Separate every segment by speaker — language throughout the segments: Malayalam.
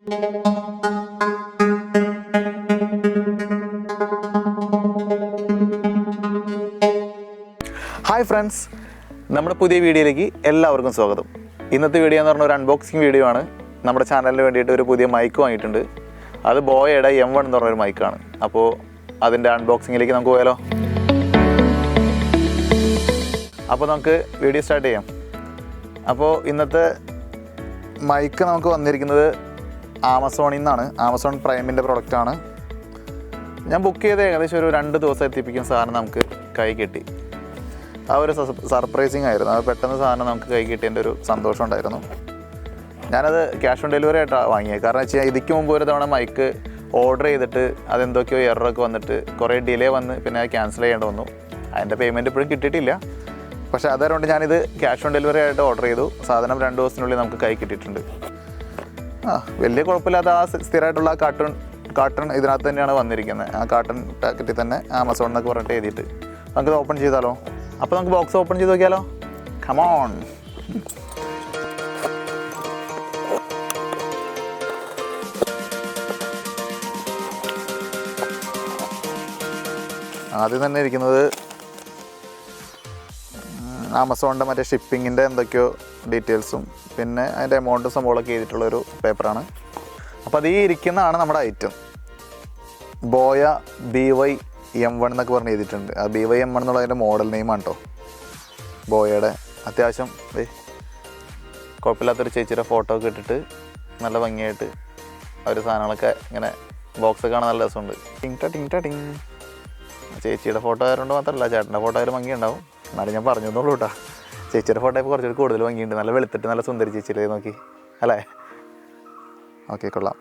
Speaker 1: ഹായ് ഫ്രണ്ട്സ്, നമ്മുടെ പുതിയ വീഡിയോയിലേക്ക് എല്ലാവർക്കും സ്വാഗതം. ഇന്നത്തെ വീഡിയോ എന്ന് പറഞ്ഞാൽ ഒരു അൺബോക്സിങ് വീഡിയോ ആണ്. നമ്മുടെ ചാനലിന് വേണ്ടിയിട്ട് ഒരു പുതിയ മൈക്ക് വാങ്ങിയിട്ടുണ്ട്. അത് ബോയയുടെ M1 എന്ന് പറഞ്ഞൊരു മൈക്കാണ്. അപ്പോൾ അതിൻ്റെ അൺബോക്സിങ്ങിലേക്ക് നമുക്ക് പോയാലോ? അപ്പോൾ നമുക്ക് വീഡിയോ സ്റ്റാർട്ട് ചെയ്യാം. അപ്പോൾ ഇന്നത്തെ മൈക്ക് നമുക്ക് വന്നിരിക്കുന്നത് ആമസോണിൽ നിന്നാണ്. ആമസോൺ പ്രൈമിൻ്റെ പ്രൊഡക്റ്റാണ്. ഞാൻ ബുക്ക് ചെയ്ത് ഏകദേശം ഒരു 2 ദിവസം എത്തിപ്പിക്കുന്ന സാധനം നമുക്ക് കൈ കിട്ടി. ആ ഒരു സർപ്രൈസിങ് ആയിരുന്നു. അത് പെട്ടെന്ന് സാധനം നമുക്ക് കൈ കിട്ടിയതിൻ്റെ ഒരു സന്തോഷം ഉണ്ടായിരുന്നു. ഞാനത് ക്യാഷ് ഓൺ ഡെലിവറി ആയിട്ടാണ് വാങ്ങിയത്. കാരണം വെച്ച് കഴിഞ്ഞാൽ ഇതിക്ക് മുമ്പ് ഒരു തവണ മൈക്ക് ഓർഡർ ചെയ്തിട്ട് അതെന്തൊക്കെയോ എററൊക്കെ വന്നിട്ട് കുറേ ഡിലേ വന്ന് പിന്നെ അത് ക്യാൻസൽ ചെയ്യേണ്ടി വന്നു. അതിൻ്റെ പേയ്മെൻറ്റ് ഇപ്പോഴും കിട്ടിയിട്ടില്ല. പക്ഷേ അതുകൊണ്ട് ഞാനിത് ക്യാഷ് ഓൺ ഡെലിവറി ആയിട്ട് ഓർഡർ ചെയ്തു. സാധനം 2 ദിവസത്തിനുള്ളിൽ നമുക്ക് കൈ കിട്ടിയിട്ടുണ്ട്. വലിയ കുഴപ്പമില്ലാത്ത ആ സ്ഥിരമായിട്ടുള്ള കാർട്ടൺ ഇതിനകത്ത് തന്നെയാണ് വന്നിരിക്കുന്നത്. ആ കാർട്ടൺ പാക്കറ്റിൽ തന്നെ ആമസോൺ എന്നൊക്കെ പറഞ്ഞിട്ട് എഴുതിയിട്ട് നമുക്കിത് ഓപ്പൺ ചെയ്താലോ? അപ്പോൾ നമുക്ക് ബോക്സ് ഓപ്പൺ ചെയ്ത് നോക്കിയാലോ? കമോൺ. ആദ്യം തന്നെ ഇരിക്കുന്നത് ആമസോണിൻ്റെ മറ്റേ ഷിപ്പിങ്ങിൻ്റെ എന്തൊക്കെയോ ഡീറ്റെയിൽസും പിന്നെ അതിൻ്റെ എമൗണ്ടും സംഭവങ്ങളൊക്കെ ചെയ്തിട്ടുള്ളൊരു പേപ്പറാണ്. അപ്പോൾ അത് ഈ ഇരിക്കുന്നതാണ് നമ്മുടെ ഐറ്റം. ബോയ BYM1 എന്നൊക്കെ പറഞ്ഞ് എഴുതിയിട്ടുണ്ട്. ആ BYM1 എന്നുള്ള അതിൻ്റെ മോഡൽ നെയിമാണ് കേട്ടോ ബോയയുടെ. അത്യാവശ്യം കുഴപ്പമില്ലാത്തൊരു ചേച്ചിയുടെ ഫോട്ടോ ഒക്കെ ഇട്ടിട്ട് നല്ല ഭംഗിയായിട്ട് അവർ സാധനങ്ങളൊക്കെ ഇങ്ങനെ ബോക്സ് കാണാൻ നല്ല രസമുണ്ട്. ടിങ്. ചേച്ചിയുടെ ഫോട്ടോ ആയതുകൊണ്ട് മാത്രമല്ല, ചേട്ടൻ്റെ ഫോട്ടോ ആയാലും ഭംഗിയുണ്ടാവും. എന്നാലും ഞാൻ പറഞ്ഞു തന്നുള്ളൂ കേട്ടോ. ചേച്ചിയുടെ ഫോട്ടോ ഇപ്പോൾ കുറച്ചുകൂടി കൂടുതൽ ഭംഗിയുണ്ട്. നല്ല വെളുത്തിട്ട് നല്ല സുന്ദരി ചേച്ചിയിലേ നോക്കി അല്ലേ? ഓക്കെ, കൊള്ളാം.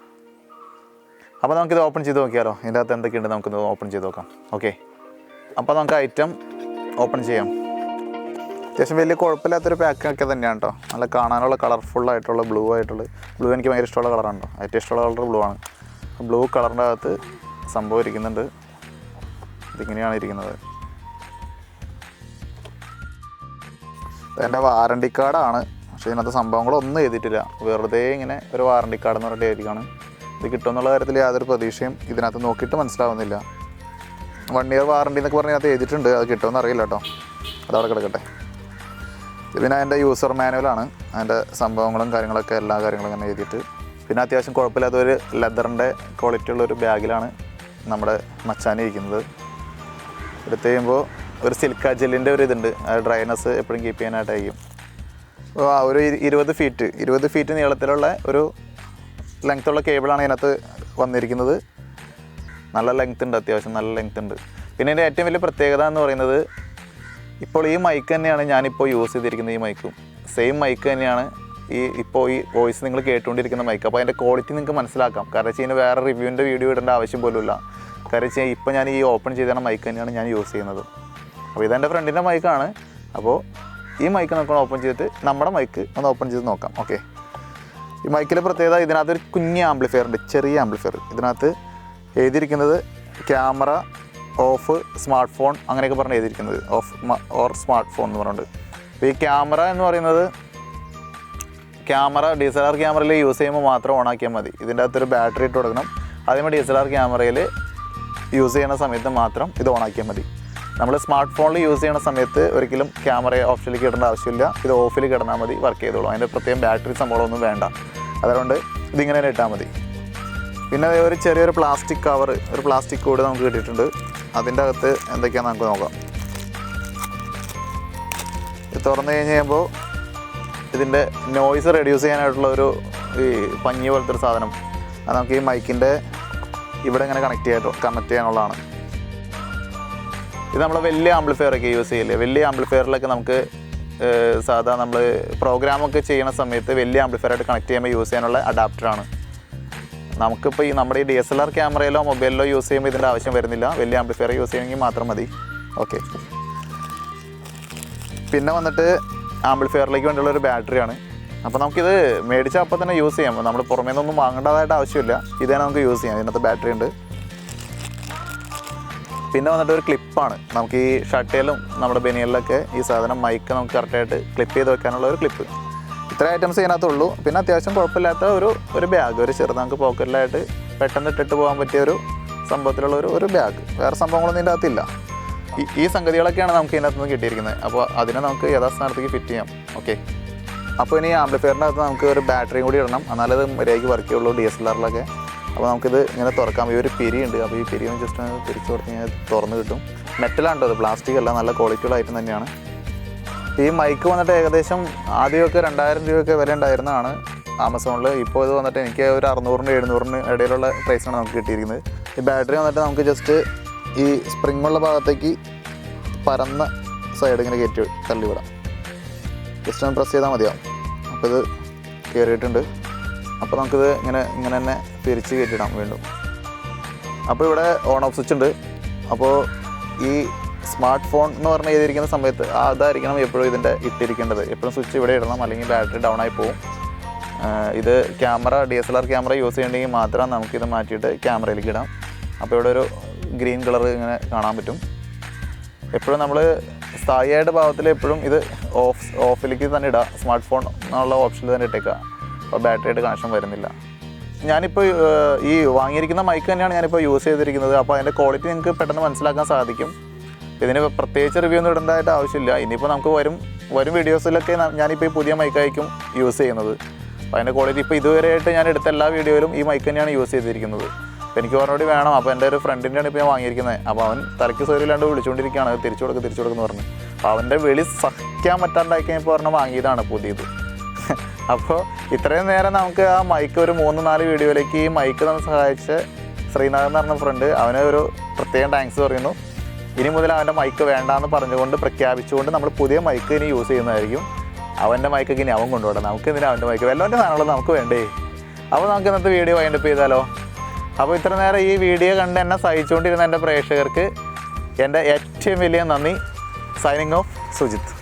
Speaker 1: അപ്പോൾ നമുക്കിത് ഓപ്പൺ ചെയ്ത് നോക്കിയാലോ? ഇതിൻ്റെ അകത്ത് എന്തൊക്കെയുണ്ട് നമുക്കിത് ഓപ്പൺ ചെയ്ത് നോക്കാം. ഓക്കെ, അപ്പോൾ നമുക്ക് ഐറ്റം ഓപ്പൺ ചെയ്യാം. അത്യാവശ്യം വലിയ കുഴപ്പമില്ലാത്തൊരു പാക്കൊക്കെ തന്നെയാണ് കേട്ടോ. നല്ല കാണാനുള്ള കളർഫുള്ളായിട്ടുള്ള ബ്ലൂ എനിക്ക് ഭയങ്കര ഇഷ്ടമുള്ള കളറാണ് കേട്ടോ. ഏറ്റവും ഇഷ്ടമുള്ള കളർ ബ്ലൂ ആണ്. ബ്ലൂ കളറിൻ്റെ അകത്ത് സംഭവം ഇരിക്കുന്നുണ്ട്. ഇതിങ്ങനെയാണ് ഇരിക്കുന്നത്. എൻ്റെ വാറണ്ടി കാർഡാണ്. പക്ഷേ ഇതിനകത്ത് സംഭവങ്ങളൊന്നും എഴുതിയിട്ടില്ല. വെറുതെ ഇങ്ങനെ ഒരു വാറണ്ടി കാർഡ് എന്ന് പറഞ്ഞിട്ട് എഴുതിക്കാണ്. ഇത് കിട്ടുമെന്നുള്ള കാര്യത്തിൽ യാതൊരു പ്രതീക്ഷയും ഇതിനകത്ത് നോക്കിയിട്ട് മനസ്സിലാവുന്നില്ല. 1 ഇയർ വാറണ്ടി എന്നൊക്കെ പറഞ്ഞ് അതിനകത്ത് എഴുതിയിട്ടുണ്ട്. അത് കിട്ടുമെന്ന് അറിയില്ല കേട്ടോ. അതവിടെ കിടക്കട്ടെ. പിന്നെ അതിൻ്റെ യൂസർ മാനുവലാണ്. അതിൻ്റെ സംഭവങ്ങളും കാര്യങ്ങളൊക്കെ എല്ലാ കാര്യങ്ങളും ഇങ്ങനെ എഴുതിയിട്ട്. പിന്നെ അത്യാവശ്യം കുഴപ്പമില്ലാത്തൊരു ലെതറിൻ്റെ ക്വാളിറ്റി ഉള്ളൊരു ബാഗിലാണ് നമ്മുടെ മച്ചാൻ ഇരിക്കുന്നത്. എടുത്ത് കഴിയുമ്പോൾ ഒരു സിലിക്ക ജെല്ലിൻ്റെ ഒരു ഇതുണ്ട്. അത് ഡ്രൈനസ് എപ്പോഴും കീപ്പ് ചെയ്യാനായിട്ടായിരിക്കും. ഒരു 20 ഫീറ്റ് നീളത്തിലുള്ള ഒരു ലെങ്ത്തുള്ള കേബിളാണ് ഇതിനകത്ത് വന്നിരിക്കുന്നത്. നല്ല ലെങ്ത് ഉണ്ട്, അത്യാവശ്യം നല്ല ലെങ്ത് ഉണ്ട്. പിന്നെ ഇതിൻ്റെ ഏറ്റവും വലിയ പ്രത്യേകത എന്ന് പറയുന്നത് ഇപ്പോൾ ഈ മൈക്ക് തന്നെയാണ് ഞാനിപ്പോൾ യൂസ് ചെയ്തിരിക്കുന്നത്. ഈ മൈക്കും സെയിം മൈക്ക് തന്നെയാണ് ഇപ്പോൾ ഈ വോയിസ് നിങ്ങൾ കേട്ടുകൊണ്ടിരിക്കുന്ന മൈക്ക്. അപ്പോൾ അതിൻ്റെ ക്വാളിറ്റി നിങ്ങൾക്ക് മനസ്സിലാക്കാം. കാരണം വെച്ച് കഴിഞ്ഞാൽ വേറെ റിവ്യൂവിൻ്റെ വീഡിയോ ഇടേണ്ട ആവശ്യം പോലുമില്ല. കാരണം വെച്ച് കഴിഞ്ഞാൽ ഇപ്പോൾ ഞാൻ ഈ ഓപ്പൺ ചെയ്ത മൈക്ക് തന്നെയാണ് ഞാൻ യൂസ് ചെയ്യുന്നത്. അപ്പോൾ ഇതെൻ്റെ ഫ്രണ്ടിൻ്റെ മൈക്കാണ്. അപ്പോൾ ഈ മൈക്ക് നമുക്ക് ഓപ്പൺ ചെയ്തിട്ട് നമ്മുടെ മൈക്ക് ഒന്ന് ഓപ്പൺ ചെയ്ത് നോക്കാം. ഓക്കെ, ഈ മൈക്കിലെ പ്രത്യേകത ഇതിനകത്തൊരു കുഞ്ഞ് ആംപ്ലിഫയർ ഉണ്ട്, ചെറിയ ആംപ്ലിഫയർ. ഇതിനകത്ത് എഴുതിയിരിക്കുന്നത് ക്യാമറ ഓഫ് സ്മാർട്ട് ഫോൺ അങ്ങനെയൊക്കെ പറഞ്ഞ് എഴുതിയിരിക്കുന്നത്. ഓഫ് ഓർ സ്മാർട്ട് ഫോൺ എന്ന് പറഞ്ഞിട്ട്. അപ്പോൾ ഈ ക്യാമറ എന്ന് പറയുന്നത് DSLR ക്യാമറയിൽ യൂസ് ചെയ്യുമ്പോൾ മാത്രം ഓണാക്കിയാൽ മതി. ഇതിൻ്റെ അകത്തൊരു ബാറ്ററി ഇട്ട് കൊടുക്കണം. അതേപോലെ DSLR ക്യാമറയിൽ യൂസ് ചെയ്യുന്ന സമയത്ത് മാത്രം ഇത് ഓണാക്കിയാൽ മതി. നമ്മൾ സ്മാർട്ട് ഫോണിൽ യൂസ് ചെയ്യുന്ന സമയത്ത് ഒരിക്കലും ക്യാമറ ഓപ്ഷനിലേക്ക് ഇടേണ്ട ആവശ്യമില്ല. ഇത് ഓഫിൽ കിടന്നാൽ മതി, വർക്ക് ചെയ്തോളൂ. അതിൻ്റെ പ്രത്യേകം ബാറ്ററി സംഭവമൊന്നും വേണ്ട. അതുകൊണ്ട് ഇതിങ്ങനെ തന്നെ ഇട്ടാൽ മതി. പിന്നെ ഒരു ചെറിയൊരു പ്ലാസ്റ്റിക് കവർ, ഒരു പ്ലാസ്റ്റിക് കൂട് നമുക്ക് കിട്ടിയിട്ടുണ്ട്. അതിൻ്റെ അകത്ത് എന്തൊക്കെയാണെന്ന് നമുക്ക് നോക്കാം. ഇത് തുറന്നു കഴിയുമ്പോൾ ഇതിൻ്റെ നോയ്സ് റെഡ്യൂസ് ചെയ്യാനായിട്ടുള്ള ഒരു ഈ പഞ്ഞി പോലത്തെ ഒരു സാധനം. അത് നമുക്ക് ഈ മൈക്കിൻ്റെ ഇവിടെ ഇങ്ങനെ കണക്ട് ചെയ്യാനുള്ളതാണ്. ഇത് നമ്മൾ വലിയ ആംപ്ലിഫയറൊക്കെ യൂസ് ചെയ്യില്ലേ? വലിയ ആംപ്ലിഫയറിലൊക്കെ നമുക്ക് സാധാ നമ്മൾ പ്രോഗ്രാമൊക്കെ ചെയ്യുന്ന സമയത്ത് വലിയ ആംപ്ലിഫയറായിട്ട് കണക്ട് ചെയ്യുമ്പോൾ യൂസ് ചെയ്യാനുള്ള അഡാപ്റ്ററാണ്. നമുക്കിപ്പോൾ നമ്മുടെ ഈ DSLR ക്യാമറയിലോ മൊബൈലിലോ യൂസ് ചെയ്യുമ്പോൾ ഇതിൻ്റെ ആവശ്യം വരുന്നില്ല. വലിയ ആംപ്ലിഫയർ യൂസ് ചെയ്യണമെങ്കിൽ മാത്രം മതി. ഓക്കെ, പിന്നെ വന്നിട്ട് ആംപ്ലിഫയറിലേക്ക് വേണ്ടിയുള്ളൊരു ബാറ്ററിയാണ്. അപ്പോൾ നമുക്കിത് മേടിച്ചാൽ അപ്പോൾ തന്നെ യൂസ് ചെയ്യാം. നമ്മൾ പുറമേ നിന്നൊന്നും വാങ്ങേണ്ടതായിട്ട് ആവശ്യമില്ല. ഇതേ നമുക്ക് യൂസ് ചെയ്യാം. ഇതിനകത്ത് ബാറ്ററി ഉണ്ട്. പിന്നെ വന്നിട്ട് ഒരു ക്ലിപ്പാണ്. നമുക്ക് ഈ ഷർട്ടേലും നമ്മുടെ ബനിയലിലൊക്കെ ഈ സാധനം മൈക്ക് നമുക്ക് കറക്റ്റായിട്ട് ക്ലിപ്പ് ചെയ്ത് വെക്കാനുള്ള ഒരു ക്ലിപ്പ്. ഇത്ര ഐറ്റംസ് ഇതിനകത്തുള്ളൂ. പിന്നെ അത്യാവശ്യം കുഴപ്പമില്ലാത്ത ഒരു ബാഗ്, ഒരു ചെറുത് നമുക്ക് പോക്കറ്റിലായിട്ട് പെട്ടെന്ന് ഇട്ടിട്ട് പോകാൻ പറ്റിയ ഒരു സംഭവത്തിലുള്ള ഒരു ബാഗ്. വേറെ സംഭവങ്ങളൊന്നും ഇതിൻ്റെ അകത്തില്ല. ഈ സംഗതികളൊക്കെയാണ് നമുക്ക് ഇതിനകത്ത് നിന്ന് കിട്ടിയിരിക്കുന്നത്. അപ്പോൾ അതിനെ നമുക്ക് യഥാസ്ഥാനത്തേക്ക് ഫിറ്റ് ചെയ്യാം. ഓക്കെ, അപ്പോൾ ഇനി ആംപ്ലിഫയറിൻ്റെ അകത്ത് നമുക്ക് ഒരു ബാറ്ററിയും കൂടി ഇടണം, എന്നാലത് മര്യാദയ്ക്ക് വർക്ക് ചെയ്യുള്ളൂ DSLR-ലൊക്കെ. അപ്പോൾ നമുക്കിത് ഇങ്ങനെ തുറക്കാം. ഈ ഒരു പിരിയുണ്ട്, അപ്പോൾ ഈ പിരി ജസ്റ്റ് ഒന്ന് തിരിച്ച് കൊടുത്ത് കഴിഞ്ഞാൽ തുറന്ന് കിട്ടും. മെറ്റലാണ് അത്, പ്ലാസ്റ്റിക് അല്ല, നല്ല ക്വാളിറ്റിയുള്ള ഐറ്റം തന്നെയാണ്. ഈ മൈക്ക് വന്നിട്ട് ഏകദേശം ആദ്യമൊക്കെ 2000 രൂപയൊക്കെ വില ഉണ്ടായിരുന്നതാണ് ആമസോണിൽ. ഇപ്പോൾ ഇത് വന്നിട്ട് എനിക്ക് ഒരു 600-700 ഇടയിലുള്ള പ്രൈസാണ് നമുക്ക് കിട്ടിയിരിക്കുന്നത്. ഈ ബാറ്ററി വന്നിട്ട് നമുക്ക് ജസ്റ്റ് ഈ സ്പ്രിങ്ങുള്ള ഭാഗത്തേക്ക് പരന്ന സൈഡ് ഇങ്ങനെ കയറ്റി തള്ളിവിടാം. ജസ്റ്റ് ഒന്ന് പ്രസ് ചെയ്താൽ മതിയാവും. അപ്പോൾ ഇത് കയറിയിട്ടുണ്ട്. അപ്പോൾ നമുക്കിത് ഇങ്ങനെ തന്നെ തിരിച്ച് കയറ്റിയിടാം വീണ്ടും. അപ്പോൾ ഇവിടെ ഓൺ ഓഫ് സ്വിച്ച് ഉണ്ട്. അപ്പോൾ ഈ സ്മാർട്ട് ഫോൺ എന്ന് പറഞ്ഞ് എഴുതിയിരിക്കുന്ന സമയത്ത് അതായിരിക്കണം എപ്പോഴും ഇതിൻ്റെ ഇട്ടിരിക്കേണ്ടത്. എപ്പോഴും സ്വിച്ച് ഇവിടെ ഇടണം, അല്ലെങ്കിൽ ബാറ്ററി ഡൗൺ ആയി പോകും. ഇത് ക്യാമറ DSLR ക്യാമറ യൂസ് ചെയ്യണമെങ്കിൽ മാത്രം നമുക്കിത് മാറ്റിയിട്ട് ക്യാമറയിലേക്ക് ഇടാം. അപ്പോൾ ഇവിടെ ഒരു ഗ്രീൻ കളർ ഇങ്ങനെ കാണാൻ പറ്റും. എപ്പോഴും നമ്മൾ സ്ഥായിയായിട്ട് ഭാഗത്തിൽ എപ്പോഴും ഇത് ഓഫിലേക്ക് തന്നെ ഇടുക. സ്മാർട്ട് ഫോൺ എന്നുള്ള ഓപ്ഷനിൽ തന്നെ ഇട്ടേക്കുക. അപ്പോൾ ബാറ്ററിയായിട്ട് കണക്ഷൻ വരുന്നില്ല. ഞാനിപ്പോൾ ഈ വാങ്ങിയിരിക്കുന്ന മൈക്ക് തന്നെയാണ് ഞാനിപ്പോൾ യൂസ് ചെയ്തിരിക്കുന്നത്. അപ്പോൾ അതിൻ്റെ ക്വാളിറ്റി നിങ്ങൾക്ക് പെട്ടെന്ന് മനസ്സിലാക്കാൻ സാധിക്കും. ഇതിന് പ്രത്യേകിച്ച് റിവ്യൂ ഒന്നും ഇടേണ്ടതായിട്ട് ആവശ്യമില്ല. ഇനിയിപ്പോൾ നമുക്ക് വരും വീഡിയോസിലൊക്കെ ഞാനിപ്പോൾ ഈ പുതിയ മൈക്കായിരിക്കും യൂസ് ചെയ്യുന്നത്. അപ്പോൾ അതിൻ്റെ ക്വാളിറ്റി ഇപ്പോൾ ഇതുവരെയായിട്ട് ഞാൻ എടുത്ത എല്ലാ വീഡിയോയിലും ഈ മൈക്ക് തന്നെയാണ് യൂസ് ചെയ്തിരിക്കുന്നത്. അപ്പോൾ എനിക്ക് പറഞ്ഞോടി വേണം. അപ്പോൾ എൻ്റെ ഒരു ഫ്രണ്ടിൻ്റെയാണ് ഇപ്പോൾ ഞാൻ വാങ്ങിയിരിക്കുന്നത്. അപ്പോൾ അവൻ തലയ്ക്ക് സൗകര്യമില്ലാണ്ട് വിളിച്ചുകൊണ്ടിരിക്കുകയാണ്, തിരിച്ചു കൊടുക്കുന്നു പറഞ്ഞ്. അപ്പോൾ അവൻ്റെ വിളി സഹിക്കാൻ പറ്റാണ്ടായി കഴിഞ്ഞപ്പോൾ പറഞ്ഞാൽ വാങ്ങിയതാണ് പുതിയത്. അപ്പോൾ ഇത്രയും നേരം നമുക്ക് ആ മൈക്ക് ഒരു 3-4 വീഡിയോയിലേക്ക് ഈ മൈക്ക് നമ്മൾ സഹായിച്ച ശ്രീനാഥൻ എന്ന് പറഞ്ഞ ഫ്രണ്ട്, അവന് ഒരു പ്രത്യേകം താങ്ക്സ് പറയുന്നു. ഇനി മുതൽ അവൻ്റെ മൈക്ക് വേണ്ടാന്ന് പറഞ്ഞുകൊണ്ട് പ്രഖ്യാപിച്ചുകൊണ്ട് നമ്മൾ പുതിയ മൈക്ക് ഇനി യൂസ് ചെയ്യുന്നതായിരിക്കും. അവൻ്റെ മൈക്കൊക്കെ ഇനി അവൻ കൊണ്ടുപോകണം. നമുക്ക് എന്തിനാ അവൻ്റെ മൈക്ക്? വല്ലവൻ്റെ സാധനങ്ങൾ നമുക്ക് വേണ്ടേ? അപ്പോൾ നമുക്ക് ഇന്നത്തെ വീഡിയോ വൈൻഡപ്പ് ചെയ്താലോ? അപ്പോൾ ഇത്ര നേരം ഈ വീഡിയോ കണ്ട് എന്നെ സഹിച്ചുകൊണ്ടിരുന്ന എൻ്റെ പ്രേക്ഷകർക്ക് എൻ്റെ ഏറ്റവും വലിയ നന്ദി. Signing off, Sujith.